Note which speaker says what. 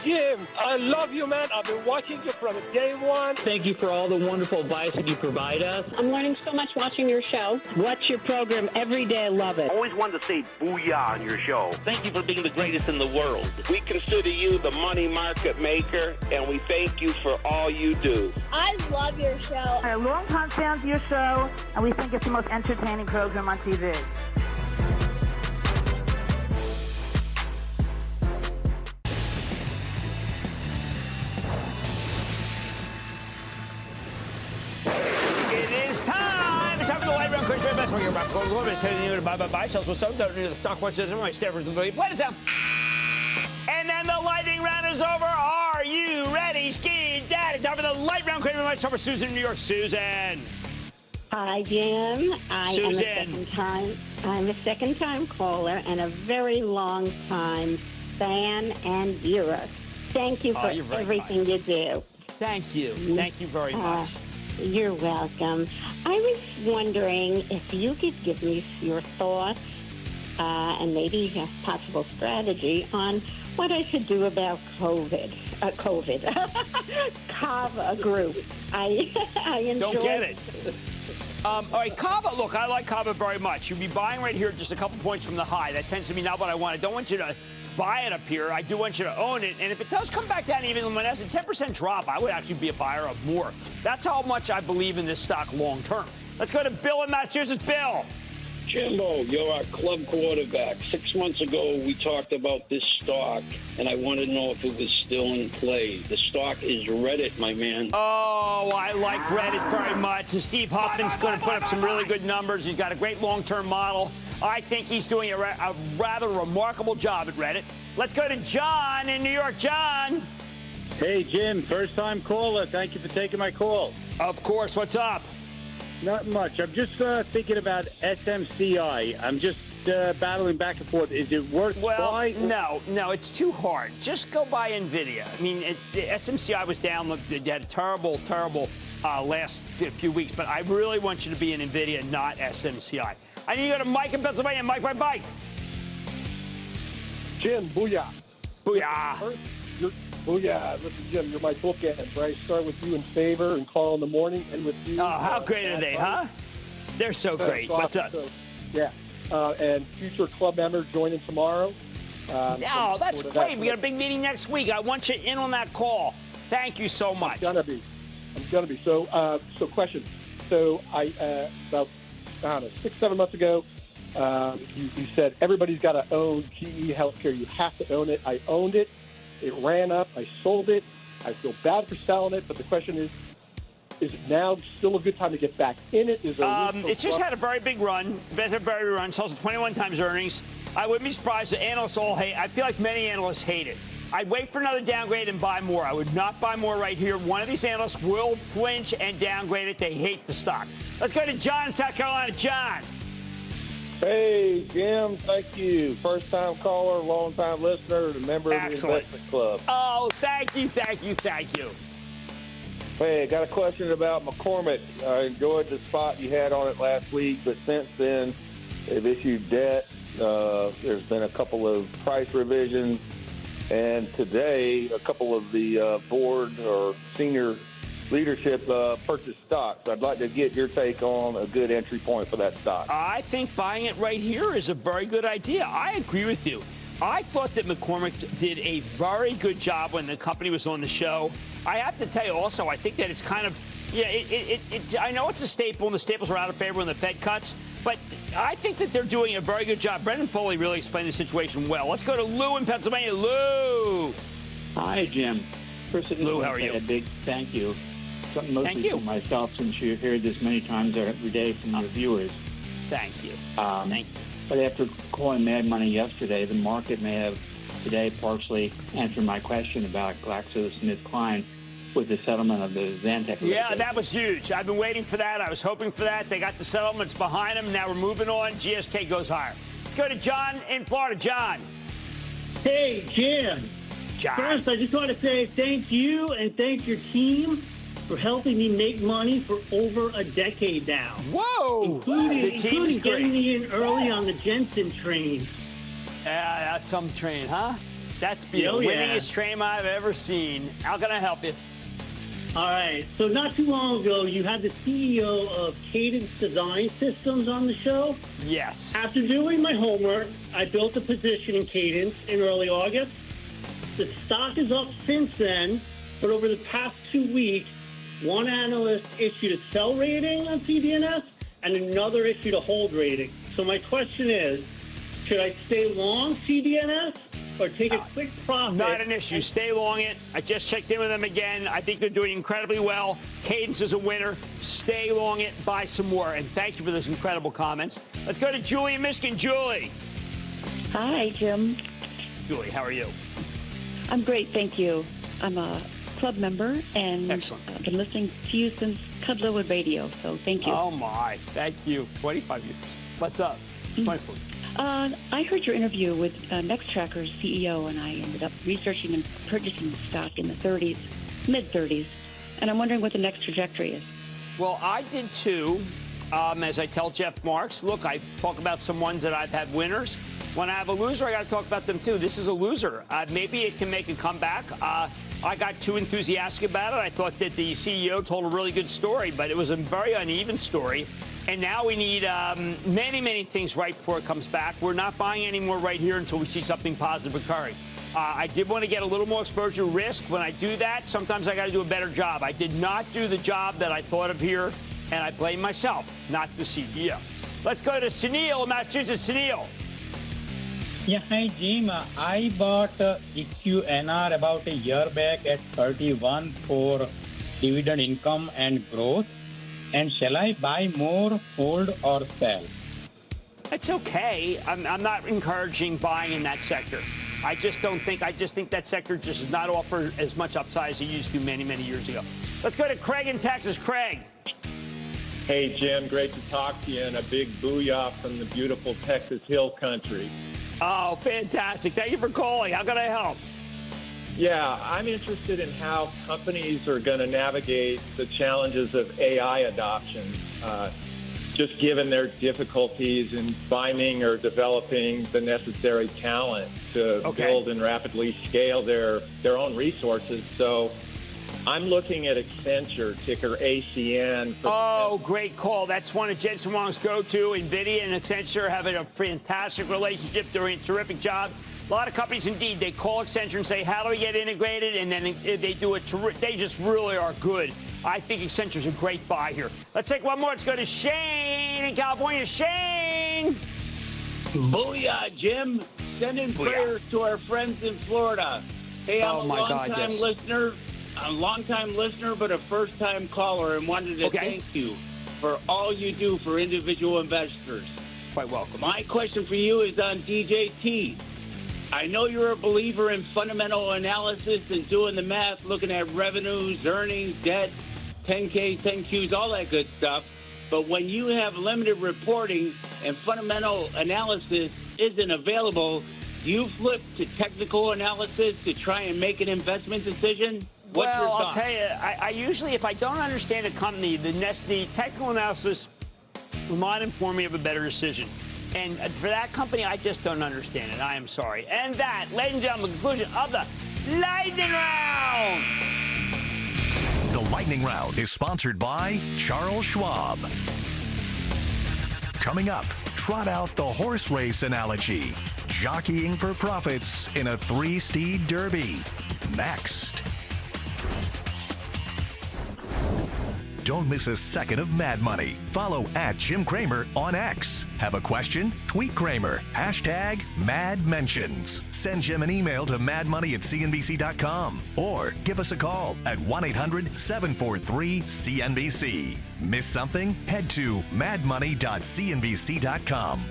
Speaker 1: Jim, I love you, man. I've been watching you from day one.
Speaker 2: Thank you for all the wonderful advice that you provide us.
Speaker 3: I'm learning so much watching your show.
Speaker 4: Watch your program every day. I love it.
Speaker 5: Always wanted to say booyah on your show.
Speaker 6: Thank you for being the greatest in the world.
Speaker 7: We consider you the money market maker, and we thank you for all you do.
Speaker 8: I love your show.
Speaker 9: We're long-time fans of your show, and we think it's the most entertaining program on TV.
Speaker 10: Stock watches, my Stanford, play this out. And then the lightning round is over. Are you ready? Ski Daddy. Time for the light round. Cramer might start with Susan in New York. Susan.
Speaker 3: Hi, Jim.
Speaker 10: Susan.
Speaker 3: I'm a second-time caller and a very long-time fan and viewer. Thank you for everything you do.
Speaker 10: Thank you. Thank you very much.
Speaker 3: You're welcome. I was wondering if you could give me your thoughts and maybe a possible strategy on what I should do about COVID. CAVA group. I enjoy.
Speaker 10: Don't get it. All right, CAVA. Look, I like CAVA very much. You'd be buying right here just a couple points from the high. That tends to be not what I want. I don't want you to buy it up here. I do want you to own it. And if it does come back down even when it has a 10% drop, I would actually be a buyer of more. That's how much I believe in this stock long term. Let's go to Bill in Massachusetts. Bill.
Speaker 11: Jimbo, you're our club quarterback. 6 months ago, we talked about this stock, and I wanted to know if it was still in play. The stock is Reddit, my man.
Speaker 10: Oh, I like Reddit very much. And Steve Huffman's going to put up some really good numbers. He's got a great long-term model. I think he's doing a rather remarkable job at Reddit. Let's go to John in New York. John.
Speaker 12: Hey, Jim, first-time caller. Thank you for taking my call.
Speaker 10: Of course. What's up?
Speaker 12: Not much. I'm just thinking about SMCI. I'm just battling back and forth. Is it worth buying?
Speaker 10: No, it's too hard. Just go buy NVIDIA. I mean, SMCI was down. They had a terrible last few weeks, but I really want you to be in NVIDIA, not SMCI. I need to go to Mike in Pennsylvania. Mike.
Speaker 1: Jim, booyah.
Speaker 10: Booyah.
Speaker 1: Booyah. Listen, Jim, you're my bookends, right? Start with you in favor and call in the morning, and with you.
Speaker 10: Oh, how great are they, huh? They're so great. What's up?
Speaker 1: Yeah. And future club member joining tomorrow.
Speaker 10: No, that's great. We got a big meeting next week. I want you in on that call. Thank you so much.
Speaker 1: I'm gonna be. So question. So about 6-7 months ago, you said everybody's got to own GE Healthcare. You have to own it. I owned it. It ran up. I sold it. I feel bad for selling it, but the question is it now still a good time to get back in it? Is there
Speaker 10: it just had a very big run. Sells at 21 times earnings. I wouldn't be surprised if analysts all hate. I feel like many analysts hate it. I'd wait for another downgrade and buy more. I would not buy more right here. One of these analysts will flinch and downgrade it. They hate the stock. Let's go to John in South Carolina. John.
Speaker 13: Hey, Jim, thank you. First-time caller, long-time listener, a member of the investment club.
Speaker 10: Oh, thank you.
Speaker 13: Hey, I got a question about McCormick. I enjoyed the spot you had on it last week, but since then, they've issued debt. There's been a couple of price revisions, and today, a couple of the board or senior leadership purchased stocks. I'd like to get your take on a good entry point for that stock.
Speaker 10: I think buying it right here is a very good idea. I agree with you. I thought that McCormick did a very good job when the company was on the show. I have to tell you also, I think that it's kind of, I know it's a staple, and the staples are out of favor when the Fed cuts, but I think that they're doing a very good job. Brendan Foley really explained the situation well. Let's go to Lou in Pennsylvania. Lou.
Speaker 14: Hi, Jim. First,
Speaker 10: Lou, how are you?
Speaker 14: A big thank you. Something mostly for myself, since you heard this many times every day from your viewers.
Speaker 10: Thank you.
Speaker 14: Thank you. But after calling Mad Money yesterday, the market may have today partially answered my question about GlaxoSmithKline with the settlement of the Zantac.
Speaker 10: Yeah, that was huge. I've been waiting for that. I was hoping for that. They got the settlements behind them. Now we're moving on. GSK goes higher. Let's go to John in Florida. John.
Speaker 15: Hey, Jim.
Speaker 10: John.
Speaker 15: First, I just want to say thank you and thank your team for helping me make money for over a decade now.
Speaker 10: Whoa!
Speaker 15: Including getting me in early on the Jensen train.
Speaker 10: Yeah, that's some train, huh? That's the winningest train I've ever seen. How can I help you?
Speaker 15: All right. So not too long ago, you had the CEO of Cadence Design Systems on the show.
Speaker 10: Yes.
Speaker 15: After doing my homework, I built a position in Cadence in early August. The stock is up since then, but over the past 2 weeks, one analyst issued a sell rating on CDNS and another issued a hold rating. So my question is, should I stay long CDNS or take a quick profit?
Speaker 10: Not an issue. Stay long it. I just checked in with them again. I think they're doing incredibly well. Cadence is a winner. Stay long it. Buy some more. And thank you for those incredible comments. Let's go to Julie in Michigan. Julie.
Speaker 4: Hi, Jim.
Speaker 10: Julie, how are you?
Speaker 4: I'm great, thank you. I'm a club member, and I've been listening to you since Cuddlerwood Radio, so thank you.
Speaker 10: Oh, my. Thank you. 25 years. What's up? 24.
Speaker 4: I heard your interview with Nextracker's CEO, and I ended up researching and purchasing the stock in the 30s, mid-30s, and I'm wondering what the next trajectory is.
Speaker 10: Well, I did too. As I tell Jeff Marks, look, I talk about some ones that I've had winners. When I have a loser, I got to talk about them too. This is a loser. Maybe it can make a comeback. I got too enthusiastic about it. I thought that the CEO told a really good story, but it was a very uneven story. And now we need many, many things right before it comes back. We're not buying any more right here until we see something positive occurring. I did want to get a little more exposure risk. When I do that, sometimes I got to do a better job. I did not do the job that I thought of here, and I blame myself, not the CEO. Let's go to Sunil in Massachusetts. Sunil.
Speaker 16: Yeah, hi, Jim. I bought EQNR about a year back at 31 for dividend income and growth. And shall I buy more, hold, or sell?
Speaker 10: It's okay. I'm not encouraging buying in that sector. I just think that sector just does not offer as much upside as it used to many, many years ago. Let's go to Craig in Texas. Craig.
Speaker 17: Hey, Jim. Great to talk to you, and a big booyah from the beautiful Texas Hill Country.
Speaker 10: Oh, fantastic. Thank you for calling. How can I help?
Speaker 17: Yeah, I'm interested in how companies are going to navigate the challenges of AI adoption, just given their difficulties in finding or developing the necessary talent to build and rapidly scale their own resources. So I'm looking at Accenture, ticker ACN.
Speaker 10: Oh, great call. That's one of Jensen Huang's go-to. NVIDIA and Accenture having a fantastic relationship. They're doing a terrific job. A lot of companies, indeed, they call Accenture and say, how do we get integrated? And then they do it. They just really are good. I think Accenture's a great buy here. Let's take one more. Let's go to Shane in California. Shane!
Speaker 18: Booyah, Jim. Sending prayers to our friends in Florida. Hey, I'm a long-time listener, but a first-time caller, and wanted to thank you for all you do for individual investors.
Speaker 10: Quite welcome.
Speaker 18: My question for you is on DJT. I know you're a believer in fundamental analysis and doing the math, looking at revenues, earnings, debt, 10Ks, 10Qs, all that good stuff. But when you have limited reporting and fundamental analysis isn't available, do you flip to technical analysis to try and make an investment decision? What's your thought?
Speaker 10: I'll tell you, I usually, if I don't understand a company, the technical analysis might inform me of a better decision. And for that company, I just don't understand it. I am sorry. And that, ladies and gentlemen, the conclusion of the Lightning Round.
Speaker 19: The Lightning Round is sponsored by Charles Schwab. Coming up, trot out the horse race analogy. Jockeying for profits in a three-steed derby. Next. Don't miss a second of Mad Money. Follow @Jim Cramer on X. Have a question? Tweet Cramer. #MadMentions. Send Jim an email to madmoney@cnbc.com or give us a call at 1-800-743-CNBC. Miss something? Head to madmoney.cnbc.com.